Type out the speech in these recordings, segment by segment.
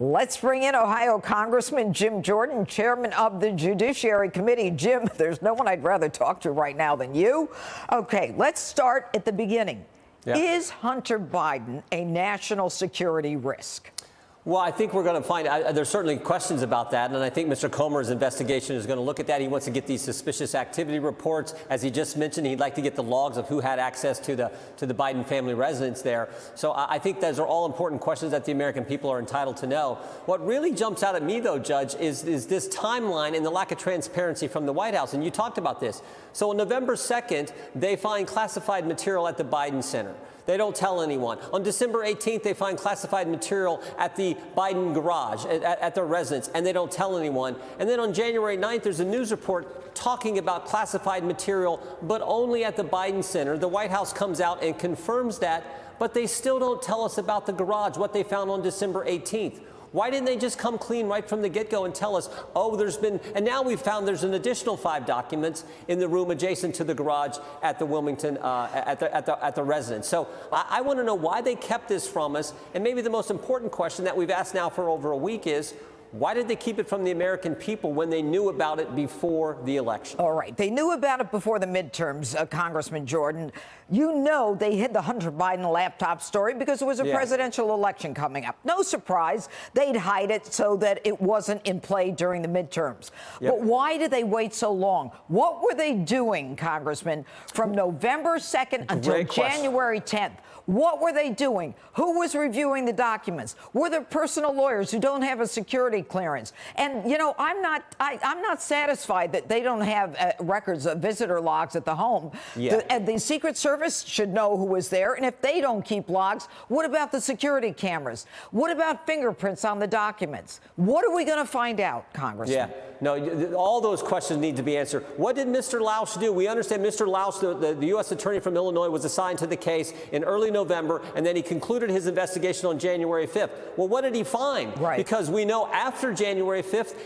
Let's bring in Ohio Congressman Jim Jordan, chairman of the Judiciary Committee. Jim, there's no one I'd rather talk to right now than you. Okay, let's start at the beginning. Yeah. Is Hunter Biden a national security risk? Well, I think we're going to find there's certainly questions about that, and I think Mr. Comer's investigation is going to look at that. He wants to get these suspicious activity reports. As he just mentioned, he'd like to get the logs of who had access to the Biden family residence there. So I think those are all important questions that the American people are entitled to know. What really jumps out at me, though, Judge, is this timeline and the lack of transparency from the White House. And you talked about this. So on November 2nd, they find classified material at the Biden Center. They don't tell anyone. On December 18th, they find classified material at the Biden garage, at their residence, and they don't tell anyone. And then on January 9th, there's a news report talking about classified material, but only at the Biden Center. The White House comes out and confirms that, but they still don't tell us about the garage, what they found on December 18th. Why didn't they just come clean right from the get-go and tell us, oh, and now we've found there's an additional 5 documents in the room adjacent to the garage at the Wilmington, at the residence. So I want to know why they kept this from us. And maybe the most important question that we've asked now for over a week is, why did they keep it from the American people when they knew about it before the election? All right. They knew about it before the midterms, Congressman Jordan. You know they hid the Hunter Biden laptop story because it was a presidential election coming up. No surprise. They'd hide it so that it wasn't in play during the midterms. Yep. But why did they wait so long? What were they doing, Congressman, from November 2nd until January 10th? What were they doing? Who was reviewing the documents? Were there personal lawyers who don't have a security clearance? And, you know, I'm not satisfied that they don't have records of visitor logs at the home. Yeah. The Secret Service should know who was there. And if they don't keep logs, what about the security cameras? What about fingerprints on the documents? What are we going to find out, Congressman? Yeah. No, all those questions need to be answered. What did Mr. Lausch do? We understand Mr. Lausch, the U.S. attorney from Illinois, was assigned to the case in early November, and then he concluded his investigation on January 5th. Well, what did he find? Right. Because we know after January 5th,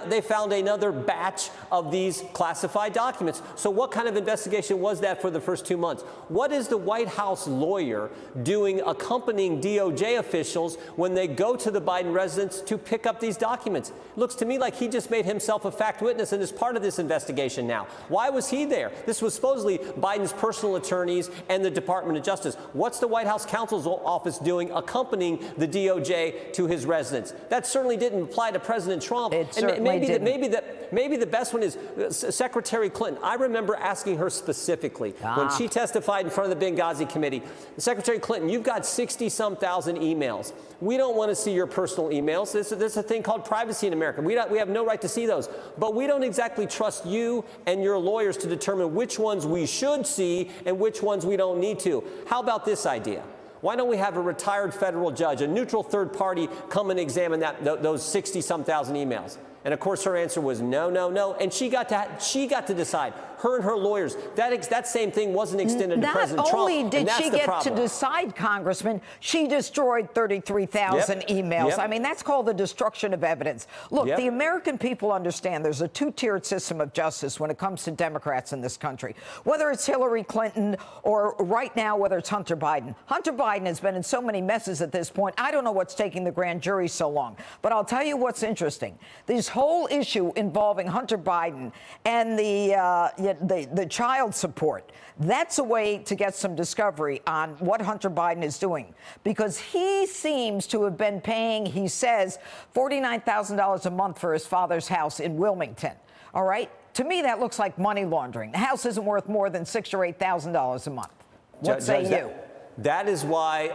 they found another batch of these classified documents. So what kind of investigation was that for the first 2 months? What is the White House lawyer doing accompanying DOJ officials when they go to the Biden residence to pick up these documents? It looks to me like he just made himself a fact witness and is part of this investigation now. Why was he there? This was supposedly Biden's personal attorneys and the Department of Justice. What's the White House counsel's office doing accompanying the DOJ to his residence? That certainly didn't apply to President Trump. It certainly didn't. Maybe the best one is Secretary Clinton. I remember asking her specifically when she testified in front of the Benghazi committee, Secretary Clinton, you've got 60-some thousand emails. We don't want to see your personal emails. There's a thing called privacy in America. We have no right to see those. But we don't exactly trust you and your lawyers to determine which ones we should see and which ones we don't need to. How about this idea? Why don't we have a retired federal judge, a neutral third party, come and examine those 60-some thousand emails? And of course, her answer was no, no, no. And she got to decide. Her and her lawyers. That same thing wasn't extended to President Trump. Not only did she get to decide, Congressman, she destroyed 33,000 emails. Yep. I mean, that's called the destruction of evidence. Look, the American people understand there's a two-tiered system of justice when it comes to Democrats in this country. Whether it's Hillary Clinton or right now, whether it's Hunter Biden. Hunter Biden has been in so many messes at this point. I don't know what's taking the grand jury so long. But I'll tell you what's interesting. This whole issue involving Hunter Biden and the child support, that's a way to get some discovery on what Hunter Biden is doing, because he seems to have been paying, he says, $49,000 a month for his father's house in Wilmington. All right. To me, that looks like money laundering. The house isn't worth more than $6,000 or $8,000 a month. What say you? That is why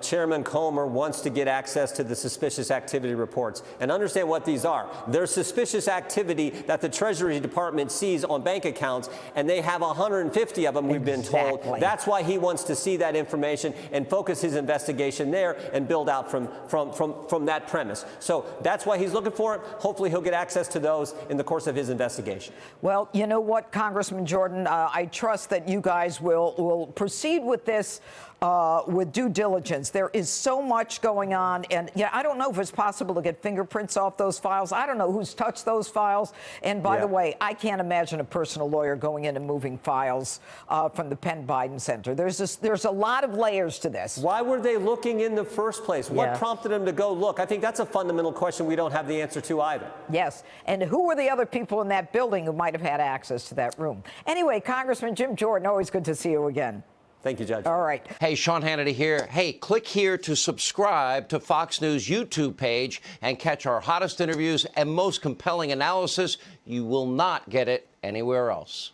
Chairman Comer wants to get access to the suspicious activity reports. And understand what these are. They're suspicious activity that the Treasury Department sees on bank accounts, and they have 150 of them, we've been told. That's why he wants to see that information and focus his investigation there and build out from that premise. So that's why he's looking for it. Hopefully he'll get access to those in the course of his investigation. Well, you know what, Congressman Jordan, I trust that you guys will proceed with this with due diligence. There is so much going on, and I don't know if it's possible to get fingerprints off those files. I don't know who's touched those files. And by the way, I can't imagine a personal lawyer going in and moving files from the Penn Biden Center. There's a lot of layers to this. Why were they looking in the first place? What prompted them to go look? I think that's a fundamental question we don't have the answer to either. Yes, and who were the other people in that building who might have had access to that room? Anyway, Congressman Jim Jordan, always good to see you again. Thank you, Judge. All right. Hey, Sean Hannity here. Hey, click here to subscribe to Fox News YouTube page and catch our hottest interviews and most compelling analysis. You will not get it anywhere else.